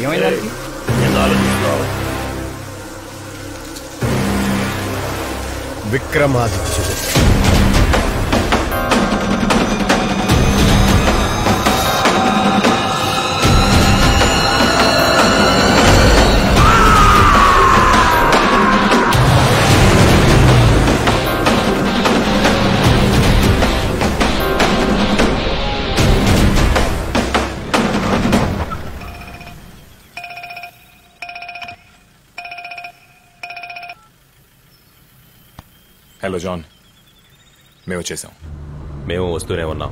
ఏమైంది? విక్రమాదిత్యుడు hello John, మేము వచ్చేసాం. మేము వస్తూనే ఉన్నాం.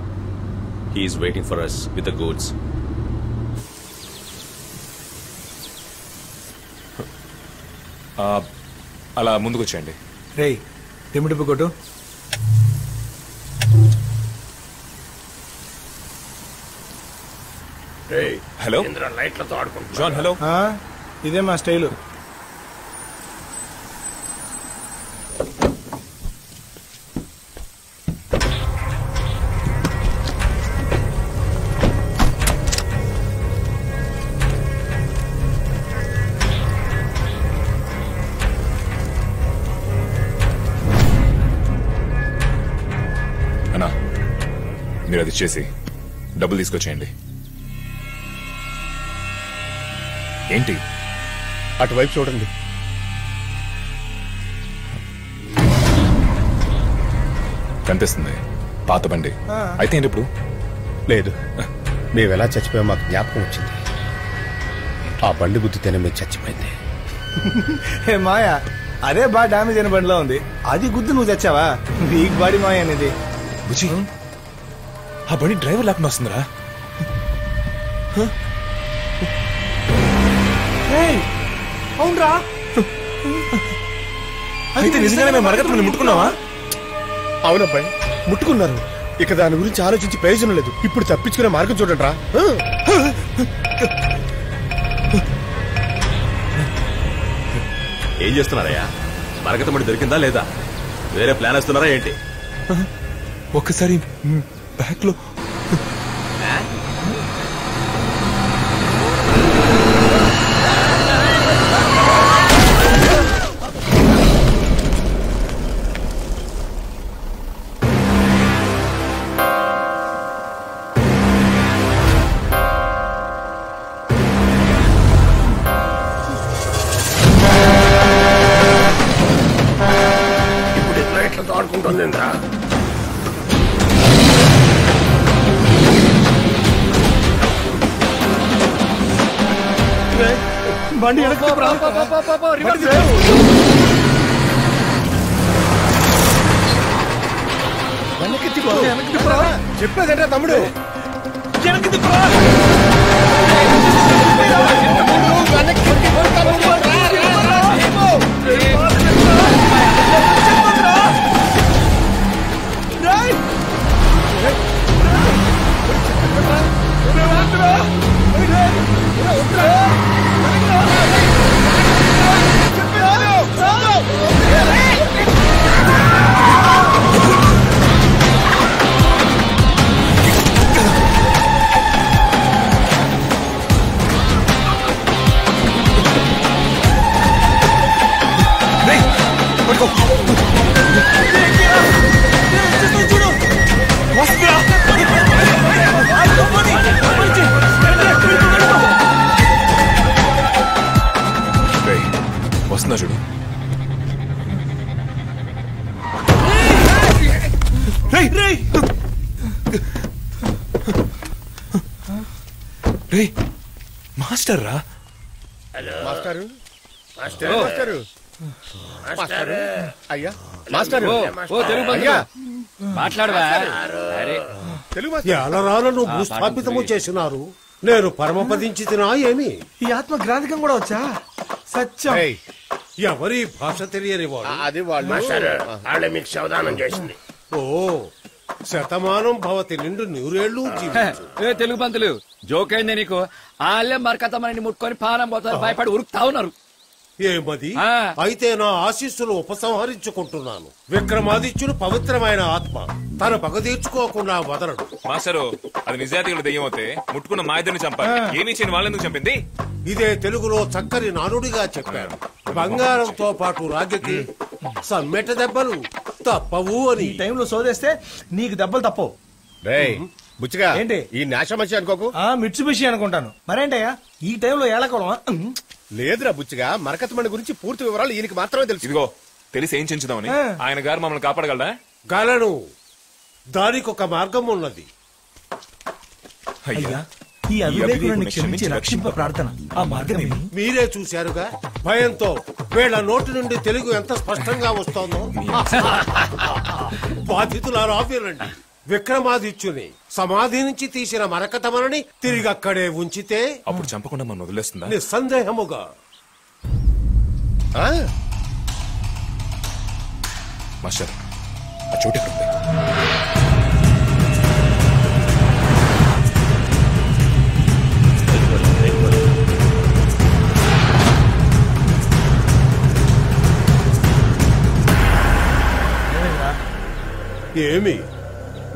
He's waiting for us with the goods. అలా ముందుకు వచ్చేయండి. రేయ్ లిమిట్ కొట్టు. హలో లైట్లతో ఆడుకుంటా. John hello. ఇదే మా స్టైలు. అన్నా, మీరు అది ఇచ్చేసి డబ్బులు తీసుకొచ్చేయండి. ఏంటి? అటువైపు చూడండి. కనిపిస్తుంది, పాత బండి. అయితే ఏంటి ఇప్పుడు? లేదు, మేమెలా చచ్చిపోయా మాకు జ్ఞాపకం వచ్చింది. ఆ బండి గుద్దితేనే మేము చచ్చిపోయింది. హే మాయా, అదే బాగా డామేజ్ అయిన బండిలో ఉంది. అది గుద్దు నువ్వు చచ్చావా? వీక్ బాడీ మాయ అనేది. బుజ్జి, ఆ బండి డ్రైవర్ లేకుండా వస్తుందిరా. అవునరా? అయితే నిజంగానే మేము మరగతమని ముట్టుకున్నావా? అవునబ్బాయి, ముట్టుకున్నారు. ఇక దాని గురించి ఆలోచించి ప్రయోజనం లేదు. ఇప్పుడు తప్పించుకునే మార్గం చూడండి రా. ఏం చేస్తున్నారయ్యా? మరకతమడి దొరికిందా లేదా? వేరే ప్లాన్ వేస్తున్నారా ఏంటి? ఒక్కసారి బ్యాక్ లో ఆడుకుంటుందిరా. బండి చెప్పేదేంటా తమ్ముడు? వస్తున్నా చూడు. మాస్టర్ రా. మాస్టారు, మాస్టారు, మాస్టారు, అయ్యా మాస్టారు, అయ్యా మాట్లాడవా? తెలుగు ఎలరాలను భూస్థాపితము చేసినారు. నేను పరమపదించి తినా ఏమి? ఈ ఆత్మ గ్రాధికం కూడా వచ్చా? సత్యం. ఎవరి భాష తెలియని వాడు? అది వాళ్ళు వాళ్ళే మీకు శవదానం చేసింది. ఓ శతమానం భవతి నిండు నూరేళ్లు జీవించు. తెలుగు పంతులు జోకైంది నీకు. ఆళ్ళే మరకతమని ముట్టుకొని పానం పోతారు, భయపడి ఉరుకుతా ఉన్నారు. ఏమది? అయితే నా ఆశీస్సులు ఉపసంహరించుకుంటున్నాను. విక్రమాదిత్యుడు పవిత్రమైన ఆత్మ, తన పగ తీర్చుకోకుండా వదలడు. మాస్టరు, అది నిజాయితీలు దెయ్యం అయితే ముట్టుకున్న మా ఇద్దరిని చంపాలి. ఏమీ చేయని వాళ్ళెందుకు చంపింది? ఇదే తెలుగులో చక్కని నానుడిగా చెప్పారు. బంగారంతో పాటు రాగికి సమ్మెట దెబ్బలు తప్పవు అని. ఈ టైంలో సోదేస్తే నీకు దెబ్బలు తప్పవు. బుచ్చిగా ఏంటి? ఈ నాశమచ్చి అనుకోకు. మిట్సుబిషి అనుకుంటాను. మరేంటయ్యా ఈ టైంలో ఏలకోవడం? లేదురా బుచ్చిగా, మరకతమణి గురించి పూర్తి వివరాలు ఈయనకి మాత్రమే తెలుసు. ఇదిగో తెలిసి ఏం చెంచుదామని. ఆయన గారు మమ్మల్ని కాపాడగలరా? గలను. దానికి ఒక మార్గం ఉన్నది. అయ్యా, ఈ అవివేకులను క్షమించి రక్షింప ప్రార్థన. ఆ మార్గమేమి? మీరే చూశారుగా, భయంతో వీళ్ళ నోటి నుండి తెలుగు ఎంత స్పష్టంగా వస్తోందో. బాధితులారా వినండి. విక్రమాదిత్యుని సమాధి నుంచి తీసిన మరకతమనని తిరిగి అక్కడే ఉంచితే అప్పుడు చంపకుండా మనం వదిలేస్తుందా? నిస్సందేహముగా. మాస్టర్, ఆ చోటు ఎక్కడ ఉంది? ఏమి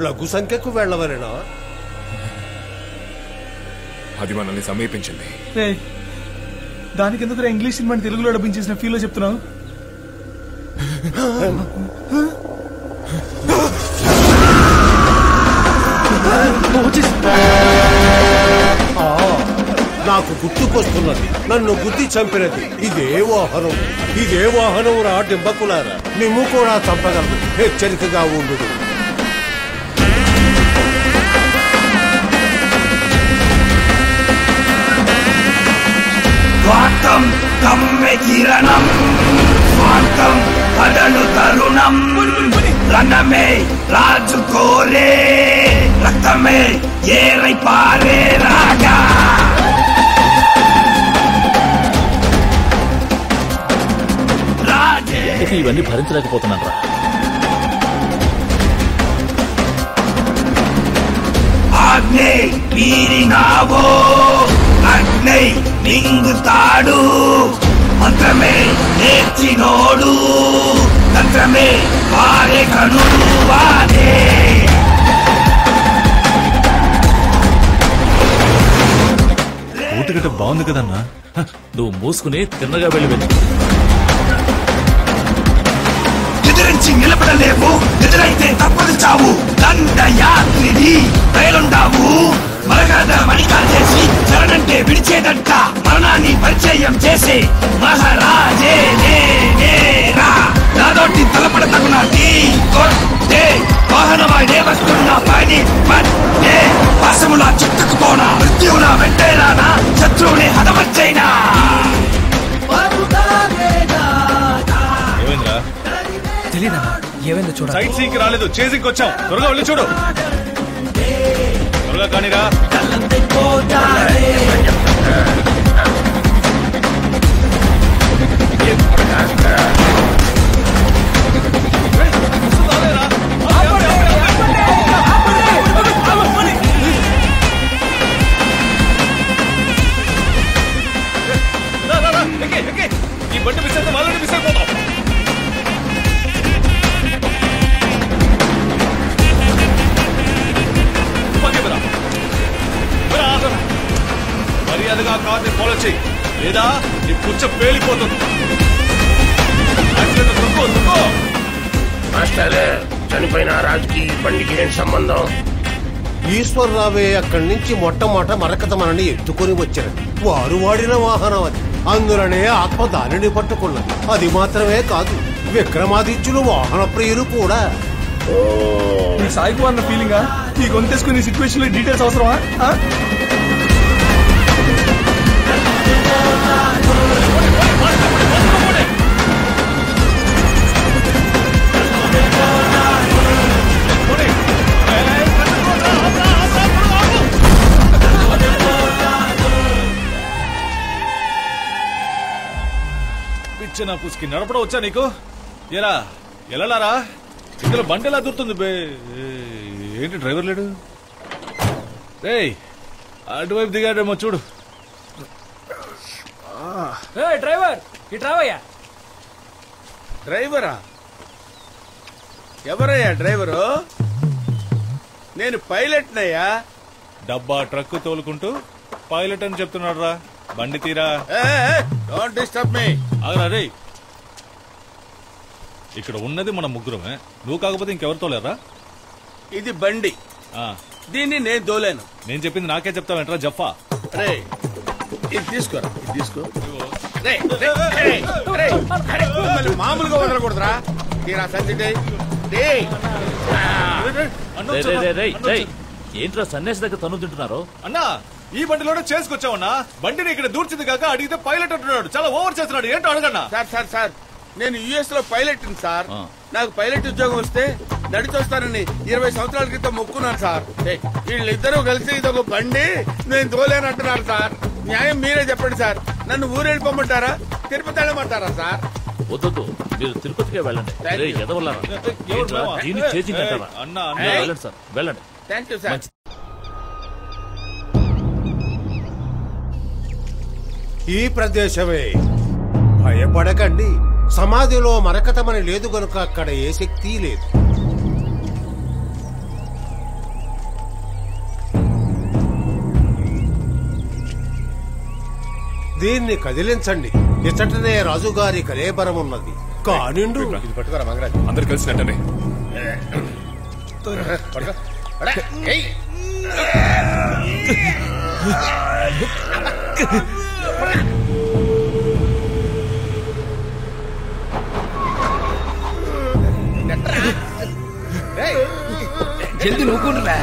లఘు సంఖ్యకు వెళ్ళవలెనా? అది మనల్ని సమీపించింది. దానికి ఎందుకు ఇంగ్లీష్ సినిమా తెలుగులో డబ్బింగ్ చేసిన ఫీల్ లో చెప్తున్నావు? నాకు గుర్తుకొస్తున్నది. నన్ను బుద్ధి చంపినది ఇదే వాహనం. ఇదే వాహనం రా డింబకులారా. నిమ్ము కూడా చంపగలదు. హెచ్చరికగా ఉండు. స్వార్థం కమ్మె కిరణం, స్వార్థం పడలు తరుణం, రణమే రాజు కోరే, రక్తమే ఏరై పారే రాగా. ఇవన్నీ భరించలేకపోతున్నాను రా. ఆగ్నే వీరినావో, అగ్నై మింగుతాడు, మంత్రమే నేర్చినోడు, తంత్రమే వారే కనుడు వారే. ఊటిగట్ట బాగుంది కదన్నా. నువ్వు మూసుకుని తిన్నగా వెళ్ళి. ఎదిరించి నిలబడలేవు, ఎదురైతే తప్పదు చావు. దండయాత్రిని బయలుండావు, మరగద మణికా చేసి శరణంటే విడిచేదంట. మరణాన్ని పరిచయం చేసే మహారాజే నేనేరా. నాదోటి తలపడ తగునాటి కొట్టే వాహనమాడే వస్తున్న పని పట్టే. వాసములా చిక్కుకుపోనా, మృత్యువులా వెంటేరానా, శత్రువుని హతమచ్చైనా. తెలీదా? ఏమైందో చూడ. సైట్ సీకి రాలేదు, చేసింగ్ వచ్చాం. త్వరగా వెళ్ళి చూడు. త్వరగా కానీరా. ఈ బండి మిస్ అయితే వాళ్ళని మిస్ అయిపోతాం. మర్యాదగా కార్ని ఫాలో చేయి, లేదా నీ పుచ్చ పేలిపోతుంది. మాస్టర్, చనిపోయిన రాజుకి బండికి ఏం సంబంధం? ఈశ్వర్రావే అక్కడి నుంచి మొట్టమొదట మరకతమనని ఎత్తుకొని వచ్చినది. వారు వాడిన వాహనం అది. అందులోనే ఆత్మ దానిని పట్టుకున్నది. అది మాత్రమే కాదు, విక్రమాదిత్యులు వాహన ప్రియులు కూడా. నీకు సాయికు అన్న ఫీలింగా? ఈ గొంతేసుకుని సిచ్యువేషన్ లో డీటెయిల్స్ అవసరమా? పిచ్చిన పుస్కి నడపడం వచ్చా నీకు? ఎరా ఎలారా? ఇందులో బండి ఎలా దూరుతుంది బే? ఏంటి డ్రైవర్ లేడు? రేయ్, అటువైపు దిగాడేమో చూడు. డ్రైవర్ ఇటు రావయ్యా. డ్రైవరా? ఎవరయ్యా డ్రైవరు? నేను పైలట్నయ్యా. డబ్బా ట్రక్ తోలుకుంటూ పైలట్ అని చెప్తున్నాడు రా. బండి తీరా. Don't disturb me. ఆగరా రే. ఇక్కడ ఉన్నది మన ముగ్గురమే. నువ్వు కాకపోతే ఇంకెవరు తోలేరా? ఇది బండి, దీన్ని నేను తోలేను. నేను చెప్పింది నాకే చెప్తావేంట్రా జఫా? రే ఇది తీసుకోరా, ఇది తీసుకో. మామూలుగా వదలకూడదురా. తీరా సంజయ్. ఏంట్రా సన్యాసి దగ్గర తను తింటున్నారు? అన్నా ఈ బండిలోనే చేసుకొచ్చావన్నా. బండిని ఇక్కడ దూర్చింది కాక అడిగితే పైలట్ అంటున్నాడు. చాలా ఓవర్ చేస్తున్నాడు. ఏంటో అడగన్నా. సార్ నేను యుఎస్ లో పైలట్ సార్. నాకు పైలట్ ఉద్యోగం వస్తే నడిచొస్తానని 20 సంవత్సరాల క్రితం మొక్కున్నాను సార్. వీళ్ళిద్దరూ కలిసి ఇదొక బండి నేను తోలేనంటున్నారు సార్. న్యాయం మీరే చెప్పండి సార్. నన్ను ఊరెళ్ళిపోమంటారా, తిరుపతి వెళ్ళమంటారా సార్? వద్దు, మీరు తిరుపతికే వెళ్ళండి. వెళ్ళండి సార్, వెళ్ళండి. Thank you sir. ఈ ప్రదేశమే. భయపడకండి. సమాధిలో మరకతమని లేదు గనుక అక్కడ ఏ శక్తి లేదు. దీన్ని కదిలించండి. ఇచ్చటనే రాజుగారి కలేబరం ఉన్నది. కానిండు. పట్టుకోరా మంగరాజు. అందరు కలిసినట్టనే. జల్ది నూకుంటురా.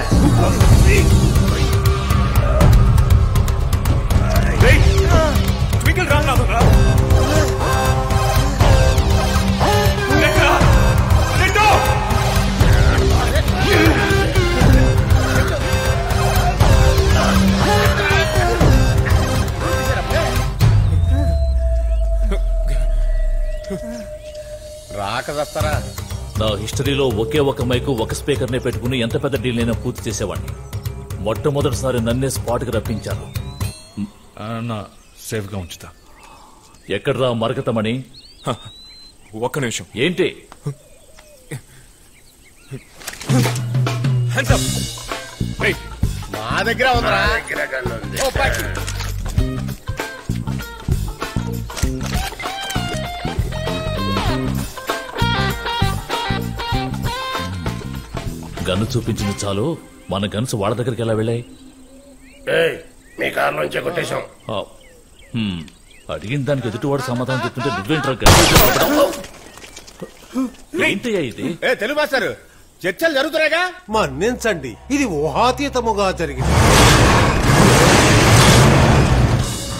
రాకదస్తారా? నా హిస్టరీలో ఒకే ఒక మైకు ఒక స్పీకర్ నే పెట్టుకుని ఎంత పెద్ద డీల్ అయినా పూర్తి చేసేవాడిని. మొట్టమొదటిసారి నన్నే స్పాట్ కి రప్పించాను. సేఫ్ గా ఉంచుతా. ఎక్కడ్రా మరకతమని? ఒక్క నిమిషం. ఏంటి? మా దగ్గర ఉందిరా. గన్ను చూపించింది చాలు. మన గన్స్ వాళ్ళ దగ్గరికి ఎలా వెళ్ళాయి? మీ కారు నుంచే కొట్టేశాం. అడిగిన దానికి ఎదుటివాడు సమాధానం చెప్తుంటే నువ్వేంట్రా? ఏంటయ్యా ఇది? తెలుగు మాస్టర్, చర్చలు జరుగుతున్నాయిగా. మన్నించండి, ఇది ఊహాతీతముగా జరిగింది.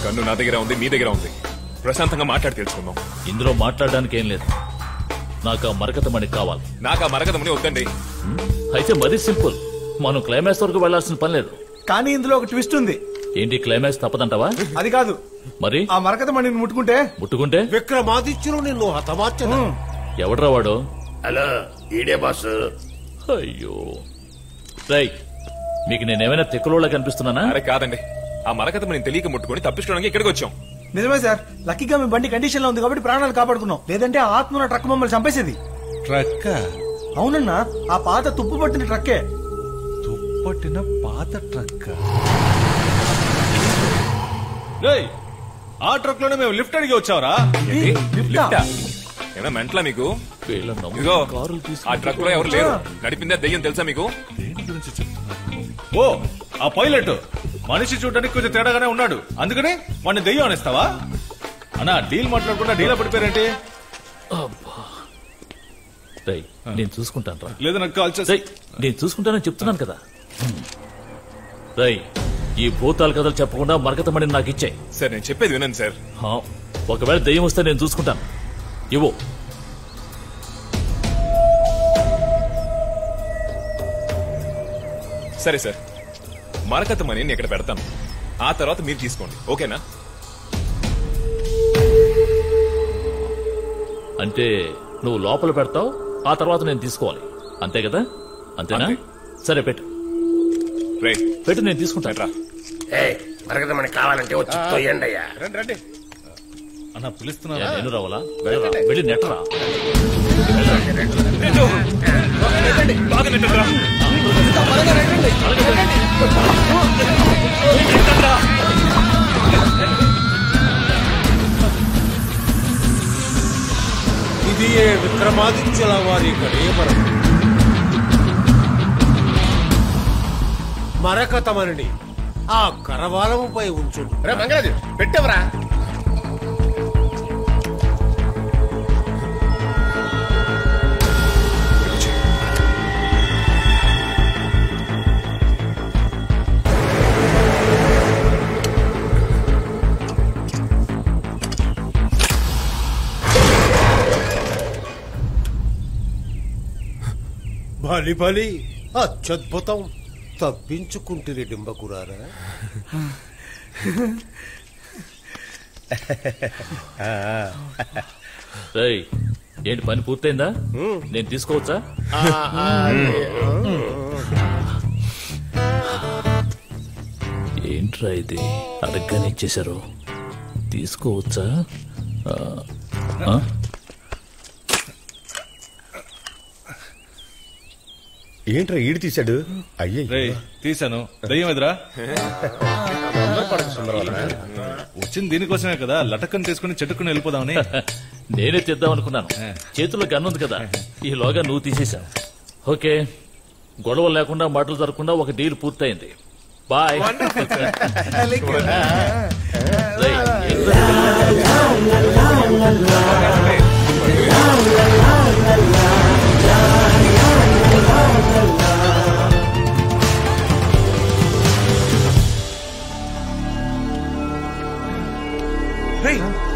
కన్ను నా దగ్గర ఉంది, మీ దగ్గర ఉంది. ప్రశాంతంగా మాట్లాడి తెలుసుకుందాం. ఇందులో మాట్లాడడానికి ఏం లేదు. నాకు ఆ మరకతమణి కావాలి. నాకు ఆ మరకతమణి వద్దండి. అయితే మరీ సింపుల్. మనం క్లైమాక్స్ వరకు వెళ్లాల్సిన పని లేదు. కానీ ఇందులో ఒక ట్విస్ట్ ఉంది. ఏంటి? క్లైమాక్స్ తప్పదంటావా? అది కాదు. మరి ఆ మరకతమణిని ముట్టుకుంటే విక్రమాదిత్యులు నిన్ను హతమార్చను. ఎవడ్రా వాడు? హలో, ఈడే బాస్. అయ్యో రై, మీకు నేనేమైనా తెక్కులోళ్ళ కనిపిస్తున్నానా? అరే కాదండి, ఆ మరకతమణిని తెలియక ముట్టుకొని తప్పించుకోవడానికి ఇక్కడికి వచ్చాం. నిజమే సార్. లక్కీగా మీ బండి కండిషన్ లో ఉంది కాబట్టి ప్రాణాలు కాపాడుకున్నాం. లేదంటే ఆ ఆత్మ ట్రక్ మమ్మల్ని చంపేసేది. ట్రక్? అవునన్నా, ఆ పాత తుప్పు పట్టిన ట్రక్కే. తుప్పట్టిన పాత ట్రక్? ఆ ట్రక్ లోనే మేము లిఫ్ట్ అడిగి వచ్చావరా? ఏమైనా మెంట్లా మీకు? ఇదిగో ఆ ట్రక్ లో ఎవరు లేరు. నడిపిందే దెయ్యం తెలుసా మీకు? ఓ, ఆ పైలట్ మనిషి చూడడానికి కొంచెం తేడాగానే ఉన్నాడు. అందుకని వాడిని దెయ్యం అనేస్తావా? అన్నా, డీల్ మాట్లాడకుండా డీలా పడిపోయారంటే. నేను చూసుకుంటాను రా. లేదు నాకు కాల్ చేసి. నేను చూసుకుంటానని చెప్తున్నాను కదా. రై, ఈ భూతాల కథలు చెప్పకుండా మరకతమణి నాకు ఇచ్చాయి. సార్ నేను చెప్పేది వినండి సార్. ఒకవేళ దెయ్యం వస్తే నేను చూసుకుంటాను. ఇవ్వు. సరే సార్, మరకతమణి నేను ఇక్కడ పెడతాను. ఆ తర్వాత మీరు తీసుకోండి, ఓకేనా? అంటే నువ్వు లోపల పెడతావు, ఆ తర్వాత నేను తీసుకోవాలి, అంతే కదా? అంతేనా? సరే పెట్టు. పెట్టు, నేను తీసుకుంటాను. మరకతమణి కావాలంటే వచ్చి తోయండి అయ్యా. రండి. అన్న పిలుస్తున్నా నేను రావాలా వెళ్ళి నెట్టరా బాగా నెట్టరా ఇది విక్రమాదిత్యుల వారి గడేమరం. మరకతమని ఆ కరవాలముపై ఉంచుడు. రే మంగరాజు పెట్టవరా. బలి బలి అత్యద్భుతం. తప్పించుకుంటుంది డింబకురారా. ఏంటి పని పూర్తయిందా? నేను తీసుకోవచ్చా? ఏంట్రా ఇది అడగ్గానే ఇచ్చేశారు. తీసుకోవచ్చా? ఏంట్రా ఈడు తీశాడు? అయ్యే తీశాను. దయ్యం ఎదురా వచ్చింది దీనికోసమే కదా. లటక్కని తీసుకుని చెట్టుకుని వెళ్ళిపోదామని నేనే తెద్దాం అనుకున్నాను. చేతుల్లో గన్ను ఉంది కదా, ఈలోగా నువ్వు తీసేశావు. ఓకే, గొడవ లేకుండా మాటలు జరగకుండా ఒక డీల్ పూర్తయింది. బాయ్.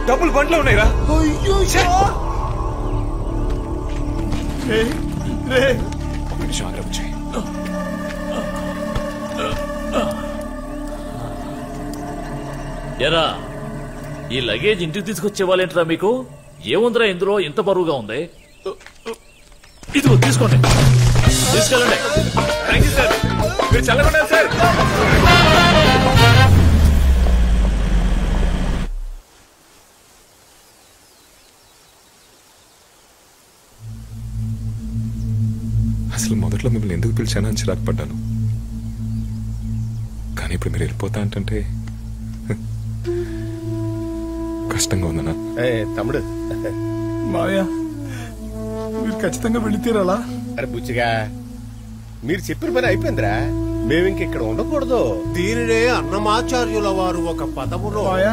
డబ్బులు బండ్లో ఉన్నాయిరా. ఎరా, ఈ లగేజ్ ఇంటికి తీసుకొచ్చేవాళ్ళేంట్రా మీకు? ఏముందిరా ఇందులో ఇంత బరువుగా ఉంది? ఇదిగో తీసుకోండి, తీసుకెళ్ళండి. థ్యాంక్ యూ సార్, మీరు చల్లకుండా సార్. అసలు మొదట్లో మిమ్మల్ని ఎందుకు పిలిచానో అని చిరాకు పడ్డాను. కానీ ఇప్పుడు మీరు వెళ్ళిపోతా అంటే కష్టంగా ఉందన్నా. తమ్ముడు మాయా, మీరు ఖచ్చితంగా వెళ్ళి తీరాలా? అరే బుచ్చిగా, మీరు చెప్పిన పని అయిపోయిందిరా. మేము ఇంక ఇక్కడ ఉండకూడదు. దీనినే అన్నమాచార్యుల వారు ఒక పదములో. మాయా,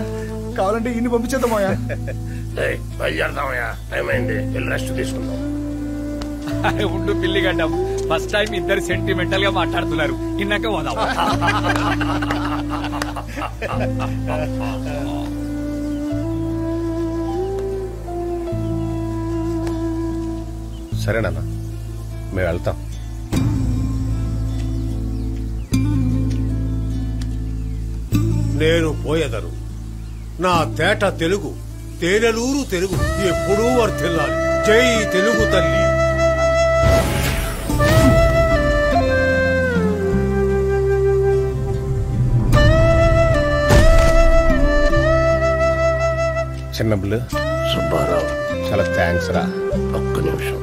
కావాలంటే ఇన్ని పంపించేద్దాం మాయా. బయలుదేరదామయ్యా, టైం అయింది, వెళ్ళి రెస్ట్ తీసుకుందాం. ఉండు పిల్లిగడ్డం, ఫస్ట్ టైం ఇద్దరు సెంటిమెంటల్ గా మాట్లాడుతున్నారు. ఇన్నాక పోదాం. సరేనన్నా, మేము వెళ్తాం. నేను పోయేదను. నా తేట తెలుగు, తేనెలూరు తెలుగు ఎప్పుడూ వర్ధిల్లాలి. జై తెలుగు తల్లి. చిన్నబ్బులు, సుబ్బారావు, చాలా థ్యాంక్స్ రా. ఒక్క నిమిషం,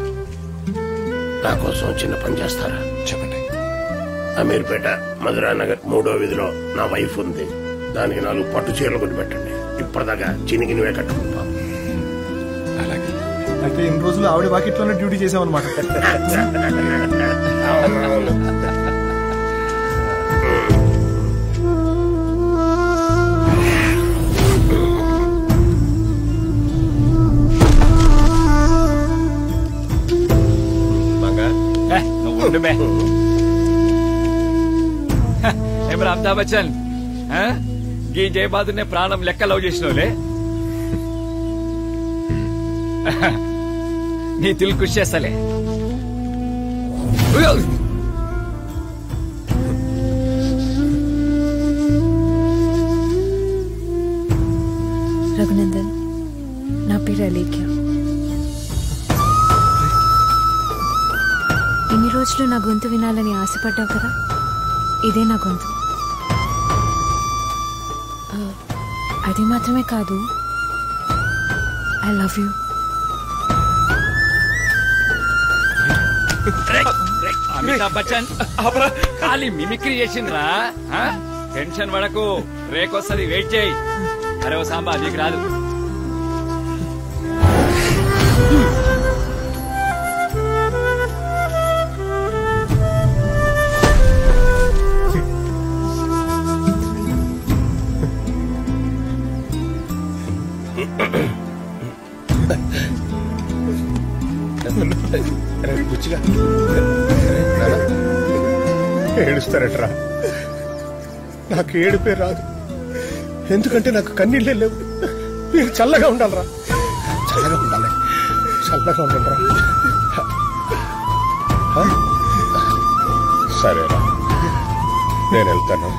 నా కోసం చిన్న పని చేస్తారా? చెప్పండి. అమీర్పేట మధురానగర్ 3వ వీధిలో నా వైఫ్ ఉంది. దానికి 4 పట్టు చీరలు కొట్టి పెట్టండి. ఇప్పటిదాకా చినిగినవే కట్టుకుంటాం. అలాగే. అయితే ఇన్ని రోజులు ఆవిడ వాకిట్లోనే డ్యూటీ చేసామన్నమాట. నువ్వు ఉండు బే. ఏమరా అమితాబ్ బచ్చన్, ఈ జయబాదునే ప్రాణం లెక్క లవ్ చేసినోలే. నీ దిల్ ఖుష్ చేస్తలే. రఘునందన్, నా పేరు అలేఖ్య. ఇన్ని రోజులు నా గొంతు వినాలని ఆశపడ్డావు కదా, ఇదే నా గొంతు. అది మాత్రమే కాదు, I love you. Amitabh Bachchan ఖాళీ మిమిక్రీ చేసిండ్రా. టెన్షన్ పడకు, రేకొస్తది, వెయిట్ చేయి. అరే ఓ సాంబా నీకు రాదు. ఏడుస్తారట్రా? నాకు ఏడుపే రాదు, ఎందుకంటే నాకు కన్నీళ్ళే లేవు. మీరు చల్లగా ఉండాలరా, చల్లగా ఉండాలి, చల్లగా ఉండాలరా. సరేరా, నేను వెళ్తాను.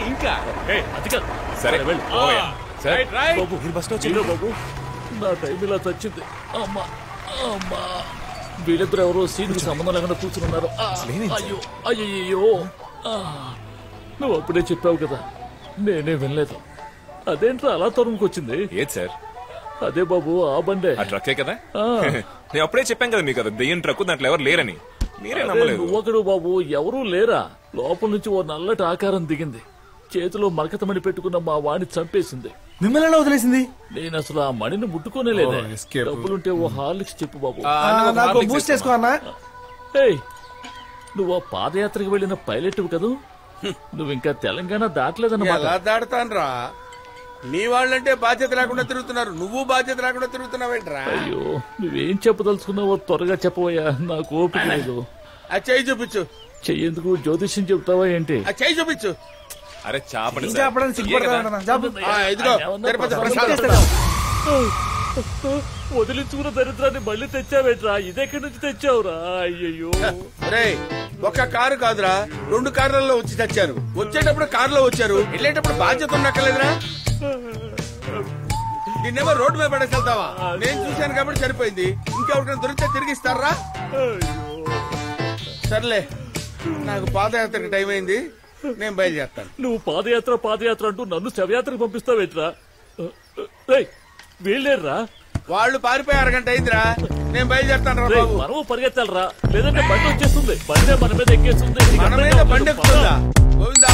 ఇంకా సరే బాబు, నా టైం ఇలా చచ్చింది. అమ్మా అమ్మా, వీళ్ళిద్దరు ఎవరో సీన్కి సంబంధం లేకుండా కూర్చున్నారు. అయ్యో అయ్యో, నువ్వు అప్పుడే చెప్పావు కదా, నేనే వినలేదు. అదేంట్రా అలా తరుముకొచ్చింది? ఏది సార్? అదే బాబు, ఆ బండే. ఆ ట్రక్కే కదా. నేను అప్పుడే చెప్పాను కదా మీకు, దెయ్యం ట్రక్, దాంట్లో ఎవరు లేరని. మీరే నమ్మలేదు. ఒకడు బాబు, ఎవరూ లేరా? లోపల నుంచి ఓ నల్లటి ఆకారం దిగింది, చేతిలో మరకతమణి పెట్టుకున్న మా వాడిని చంపేసింది. మిమ్మల్ని వదిలేసింది? నేను అసలు ఆ మణిని ముట్టుకోనే లేదు. డబ్బులుంటే ఓ హార్లిక్స్ చెప్పు బాబు. నాకు బూస్ట్ చేసుకో అన్నా. నువ్వు ఆ పాదయాత్రకు వెళ్ళిన పైలట్ కదూ? నువ్వు ఇంకా తెలంగాణ దాటలేదన్నమాట. ఎలా దాడతాను రా? నీ వాళ్ళంటే బాధ్యత లేకుండా తిరుగుతున్నారు, నువ్వు బాధ్యత లేకుండా తిరుగుతున్నావేంట్రా? అయ్యో, నువ్వేం చెప్పదలుచుకున్నావో త్వరగా చెప్పవయ్యా, నాకు ఓపిక లేదు. ఆ చెయ్యి చూపించు. చెయ్యేందుకు జ్యోతిష్యం చెప్తావా ఏంటి? ఆ చెయ్యి చూపించు. అరే చాపండి, వదిలించుకున్న దరిద్రాన్ని మళ్ళీ తెచ్చావేట్రా? ఇదెక్కడి నుంచి తెచ్చావురా? అయ్యో, రే ఒక కారు కాదురా, 2 కార్లలో వచ్చి తెచ్చారు. వచ్చేటప్పుడు కారులో వచ్చారు, వెళ్ళేటప్పుడు బాధ్యత ఉన్నక్కర్లేదురా? నిన్నేమో రోడ్డు మీద పడేసి వెళ్తావా? నేను చూశాను కాబట్టి సరిపోయింది, ఇంకెవరికైనా దొరికితే తిరిగిస్తారా? సర్లే, నాకు పాదయాత్రకు టైం అయింది, నేను బయలుదేరుతాను. నువ్వు పాదయాత్ర అంటూ నన్ను శవయాత్రకు పంపిస్తావేట్రా? వీళ్ళేర్రా? వాళ్ళు పారిపోయి 1 గంట అయిందిరా, నేను బయలుదేరుతాను రా బాబు. మనము పరిగెత్తాలరా, లేదంటే బండి వచ్చేస్తుంది. బండి మన మీద ఎక్కేస్తుంది. మన మీద బండి ఎక్కుతుందా? గోవిందా.